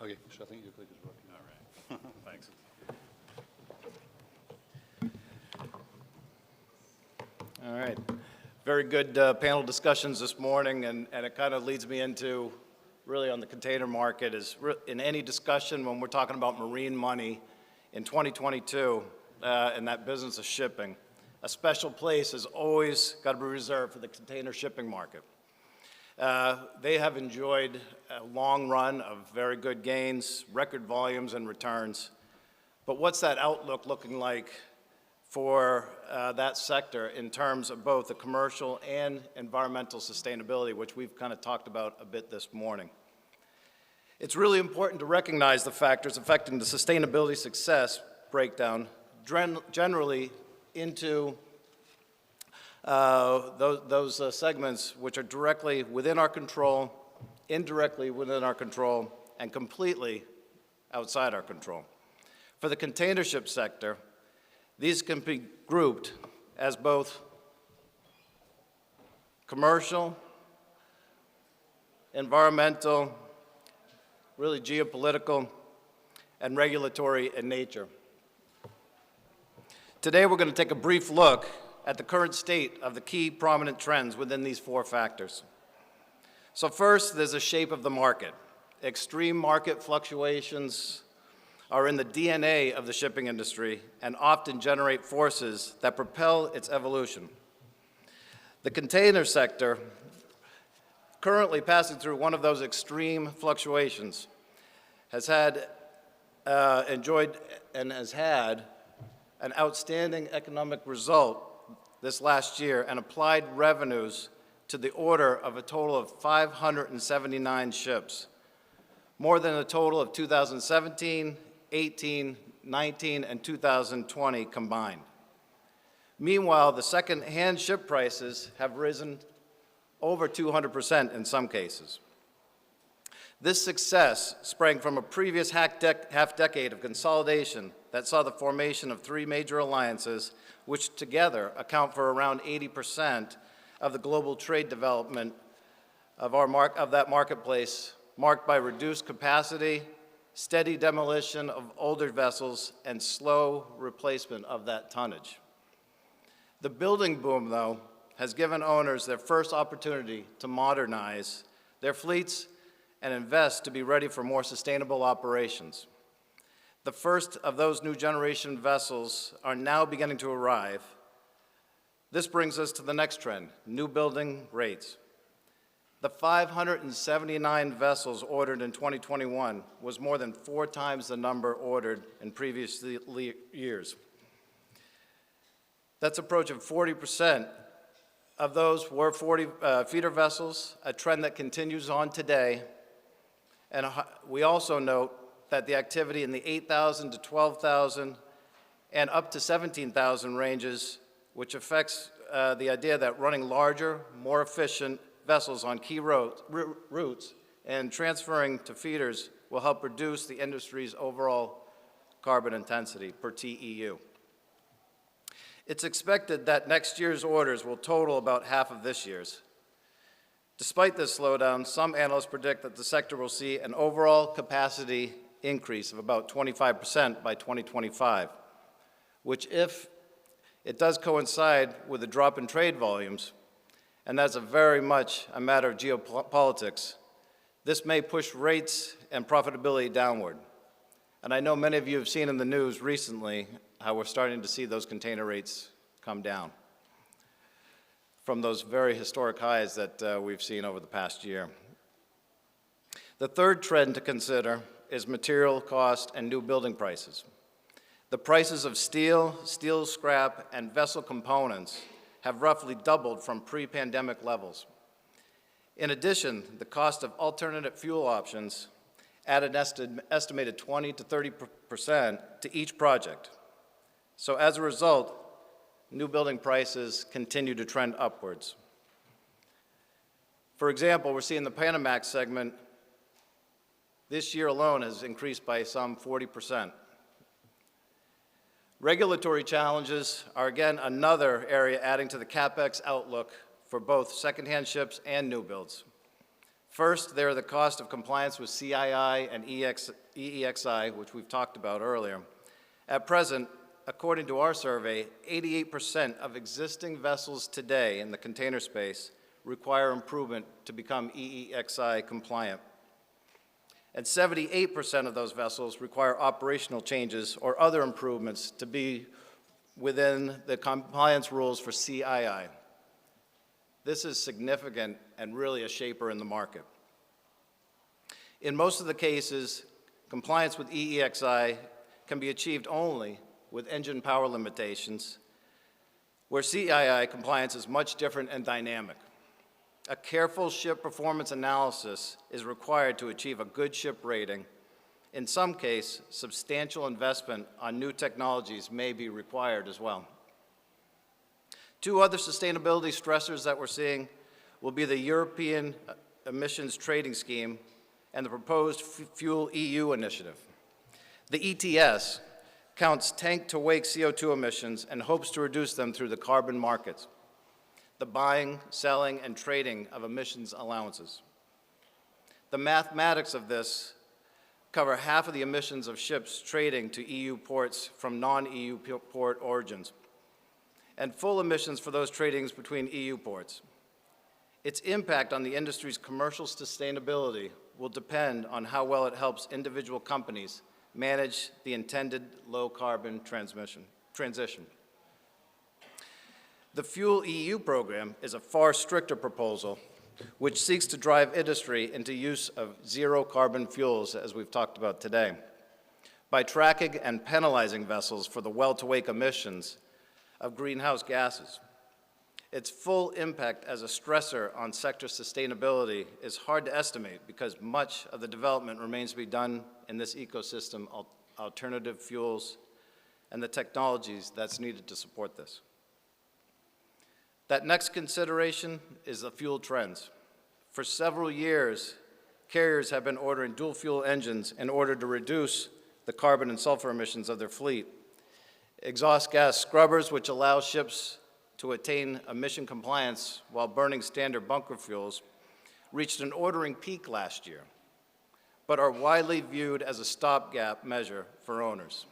Okay, so I think your click is working. All right, thanks. All right. Very good panel discussions this morning, and it kind of leads me into really on the container market is in any discussion when we're talking about marine money in 2022 in that business of shipping, a special place has always got to be reserved for the container shipping market. They have enjoyed a long run of very good gains, record volumes and returns. But what's that outlook looking like for that sector in terms of both the commercial and environmental sustainability, which we've kind of talked about a bit this morning? It's really important to recognize the factors affecting the sustainability success breakdown generally into those segments which are directly within our control, indirectly within our control, and completely outside our control. For the container ship sector, these can be grouped as both commercial, environmental, really geopolitical, and regulatory in nature. Today we're going to take a brief look at the current state of the key prominent trends within these four factors. So first, there's the shape of the market. Extreme market fluctuations are in the DNA of the shipping industry and often generate forces that propel its evolution. The container sector, currently passing through one of those extreme fluctuations, has enjoyed and has had an outstanding economic result this last year and applied revenues to the order of a total of 579 ships, more than a total of 2017, 18, 19, and 2020 combined. Meanwhile, the second-hand ship prices have risen over 200% in some cases. This success sprang from a previous half-decade of consolidation that saw the formation of three major alliances, which together account for around 80% of the global trade development of that marketplace, marked by reduced capacity, steady demolition of older vessels, and slow replacement of that tonnage. The building boom, though, has given owners their first opportunity to modernize their fleets and invest to be ready for more sustainable operations. The first of those new generation vessels are now beginning to arrive. This brings us to the next trend, new building rates. The 579 vessels ordered in 2021 was more than 4 times the number ordered in previous years. That's approaching 40% of those were feeder vessels, a trend that continues on today. And we also note that the activity in the 8,000 to 12,000 and up to 17,000 ranges, which affects the idea that running larger, more efficient vessels on key routes and transferring to feeders will help reduce the industry's overall carbon intensity per TEU. It's expected that next year's orders will total about half of this year's. Despite this slowdown, some analysts predict that the sector will see an overall capacity increase of about 25% by 2025, which, if it does coincide with a drop in trade volumes, and that's very much a matter of geopolitics, this may push rates and profitability downward. And I know many of you have seen in the news recently how we're starting to see those container rates come down from those very historic highs that we've seen over the past year. The third trend to consider is material cost and new building prices. The prices of steel, steel scrap, and vessel components have roughly doubled from pre-pandemic levels. In addition, the cost of alternative fuel options add an estimated 20 to 30% to each project. So as a result, new building prices continue to trend upwards. For example, we're seeing the Panamax segment this year alone has increased by some 40%. Regulatory challenges are again another area adding to the CapEx outlook for both secondhand ships and new builds. First, there are the cost of compliance with CII and EEXI, which we've talked about earlier. At present, according to our survey, 88% of existing vessels today in the container space require improvement to become EEXI compliant. And 78% of those vessels require operational changes or other improvements to be within the compliance rules for CII. This is significant and really a shaper in the market. In most of the cases, compliance with EEXI can be achieved only with engine power limitations, where CII compliance is much different and dynamic. A careful ship performance analysis is required to achieve a good ship rating. In some cases, substantial investment on new technologies may be required as well. Two other sustainability stressors that we're seeing will be the European Emissions Trading Scheme and the proposed Fuel EU initiative. The ETS counts tank-to-wake CO2 emissions and hopes to reduce them through the carbon markets, the buying, selling, and trading of emissions allowances. The mathematics of this cover half of the emissions of ships trading to EU ports from non-EU port origins, and full emissions for those tradings between EU ports. Its impact on the industry's commercial sustainability will depend on how well it helps individual companies manage the intended low-carbon transition. The Fuel EU program is a far stricter proposal which seeks to drive industry into use of zero-carbon fuels, as we've talked about today, by tracking and penalizing vessels for the well-to-wake emissions of greenhouse gases. Its full impact as a stressor on sector sustainability is hard to estimate because much of the development remains to be done in this ecosystem, alternative fuels, and the technologies that's needed to support this. That next consideration is the fuel trends. For several years, carriers have been ordering dual fuel engines in order to reduce the carbon and sulfur emissions of their fleet. Exhaust gas scrubbers, which allow ships to attain emission compliance while burning standard bunker fuels, reached an ordering peak last year, but are widely viewed as a stopgap measure for owners.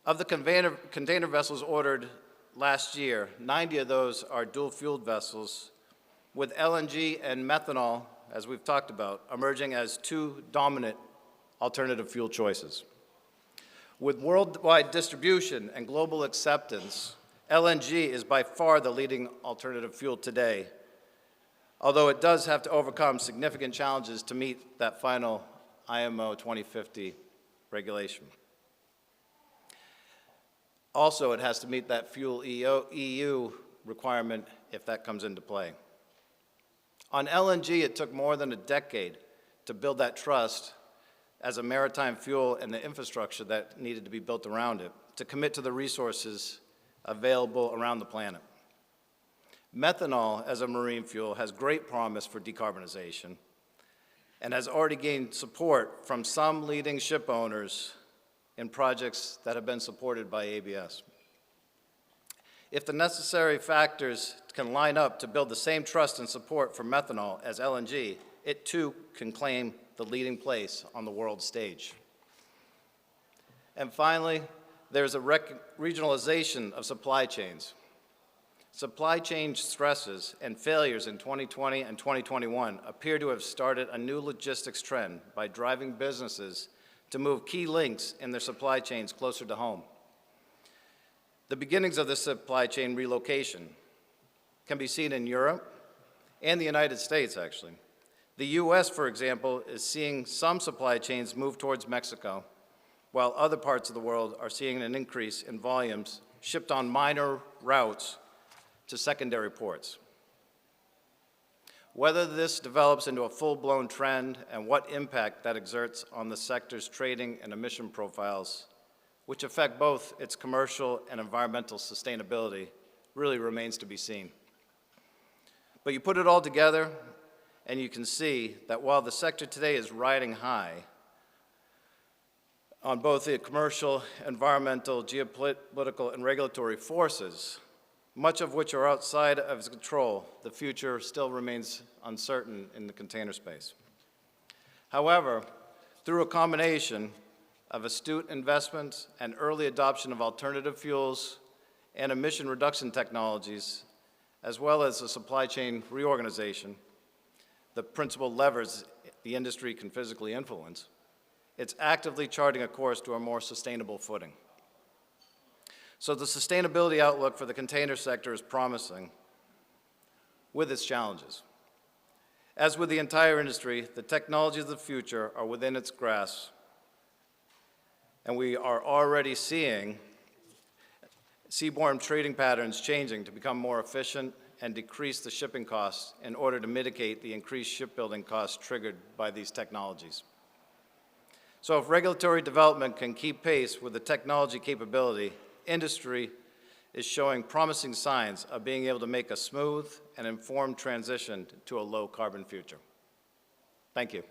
Of the container vessels ordered last year, 90 of those are dual-fueled vessels, with LNG and methanol, as we've talked about, emerging as two dominant alternative fuel choices. With worldwide distribution and global acceptance, LNG is by far the leading alternative fuel today, although it does have to overcome significant challenges to meet that final IMO 2050 regulation. Also, it has to meet that Fuel EU requirement if that comes into play. On LNG, it took more than a decade to build that trust as a maritime fuel and the infrastructure that needed to be built around it to commit to the resources available around the planet. Methanol as a marine fuel has great promise for decarbonization and has already gained support from some leading ship owners in projects that have been supported by ABS. If the necessary factors can line up to build the same trust and support for methanol as LNG, it too can claim the leading place on the world stage. And finally, there's a regionalization of supply chains. Supply chain stresses and failures in 2020 and 2021 appear to have started a new logistics trend by driving businesses to move key links in their supply chains closer to home. The beginnings of this supply chain relocation can be seen in Europe and the United States, actually. The US, for example, is seeing some supply chains move towards Mexico, while other parts of the world are seeing an increase in volumes shipped on minor routes to secondary ports. Whether this develops into a full-blown trend and what impact that exerts on the sector's trading and emission profiles, which affect both its commercial and environmental sustainability, really remains to be seen. But you put it all together, and you can see that while the sector today is riding high on both the commercial, environmental, geopolitical, and regulatory forces, much of which are outside of its control, the future still remains uncertain in the container space. However, through a combination of astute investments and early adoption of alternative fuels and emission reduction technologies, as well as a supply chain reorganization, the principal levers the industry can physically influence, it's actively charting a course to a more sustainable footing. So the sustainability outlook for the container sector is promising, with its challenges. As with the entire industry, the technologies of the future are within its grasp, and we are already seeing seaborne trading patterns changing to become more efficient and decrease the shipping costs in order to mitigate the increased shipbuilding costs triggered by these technologies. So if regulatory development can keep pace with the technology capability, industry is showing promising signs of being able to make a smooth and informed transition to a low-carbon future. Thank you.